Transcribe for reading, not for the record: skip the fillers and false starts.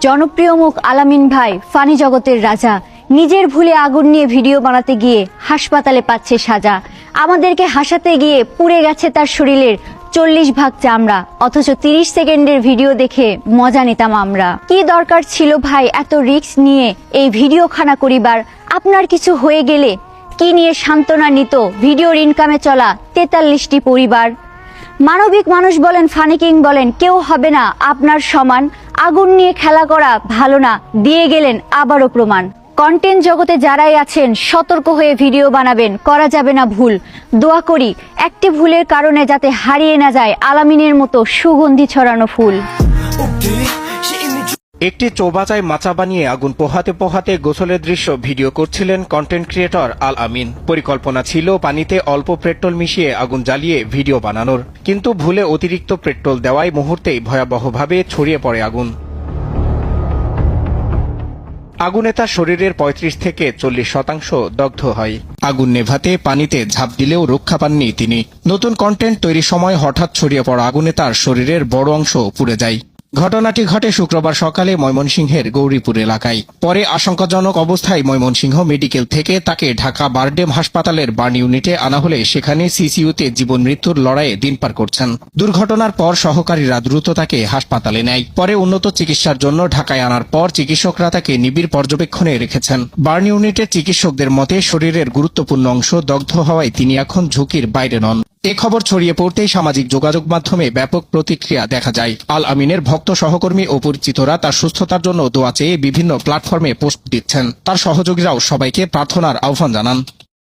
জনপ্রিয় মুখ আলামিন ভাই ফানি জগতের রাজা নিজের ভুলে আগুন নিয়ে ভিডিও বানাতে গিয়ে হাসপাতালে পাচ্ছে সাজা। আমাদেরকে হাসাতে গিয়ে পুড়ে গেছে তার শরীরের 40 ভাগ চামড়া, অথচ 30 সেকেন্ডের ভিডিও দেখে মজা নিতাম আমরা। কি দরকার ছিল ভাই এত রিস্ক নিয়ে এই ভিডিও খানা করিবার? আপনার কিছু হয়ে গেলে কি নিয়ে সান্ত্বনা নিত ভিডিওর ইনকামে চলা 43টি পরিবার? মানবিক মানুষ বলেন, ফানি কিং বলেন, কেউ হবে না আপনার সমান। আগুন নিয়ে খেলা করা ভালো না, দিয়ে গেলেন আবারও প্রমাণ। কন্টেন্ট জগতে যারাই আছেন সতর্ক হয়ে ভিডিও বানাবেন, করা যাবে না ভুল। দোয়া করি একটি ভুলের কারণে যাতে হারিয়ে না যায় আলামিনের মতো সুগন্ধি ছড়ানো ফুল। একটি চৌবাচায় মাচা বানিয়ে আগুন পোহাতে পোহাতে গোসলের দৃশ্য ভিডিও করছিলেন কন্টেন্ট ক্রিয়েটর আল আমিন। পরিকল্পনা ছিল পানিতে অল্প পেট্রোল মিশিয়ে আগুন জ্বালিয়ে ভিডিও বানানোর, কিন্তু ভুলে অতিরিক্ত পেট্রোল দেওয়ায় মুহূর্তেই ভয়াবহভাবে ছড়িয়ে পড়ে আগুন। আগুনে তার শরীরের 35 থেকে 40% দগ্ধ হয়। আগুন নেভাতে পানিতে ঝাঁপ দিলেও রক্ষা পাননি তিনি। নতুন কন্টেন্ট তৈরির সময় হঠাৎ ছড়িয়ে পড়া আগুনে তার শরীরের বড় অংশ পুড়ে যায়। ঘটনাটি ঘটে শুক্রবার সকালে ময়মনসিংহের গৌরীপুর এলাকায়। পরে আশঙ্কাজনক অবস্থায় ময়মনসিংহ মেডিকেল থেকে তাকে ঢাকা বারডেম হাসপাতালের বার্ন ইউনিটে আনা হলে সেখানে সিসিইউতে জীবন মৃত্যুর লড়াইয়ে দিন পার করছেন। দুর্ঘটনার পর সহকারীরা দ্রুত তাকে হাসপাতালে নেয়। পরে উন্নত চিকিৎসার জন্য ঢাকায় আনার পর চিকিৎসকরা তাকে নিবিড় পর্যবেক্ষণে রেখেছেন। বার্ন ইউনিটের চিকিৎসকদের মতে শরীরের গুরুত্বপূর্ণ অংশ দগ্ধ হওয়ায় তিনি এখন ঝুঁকির বাইরে নন। এ খবর ছড়িয়ে পড়তেই সামাজিক যোগাযোগ মাধ্যমে ব্যাপক প্রতিক্রিয়া দেখা যায়। আল আমিনের ভক্ত সহকর্মী ও পরিচিতরা তার সুস্থতার জন্য দোয়া চেয়ে বিভিন্ন প্ল্যাটফর্মে পোস্ট দিচ্ছেন। তার সহযোগীরাও সবাইকে প্রার্থনার আহ্বান জানান।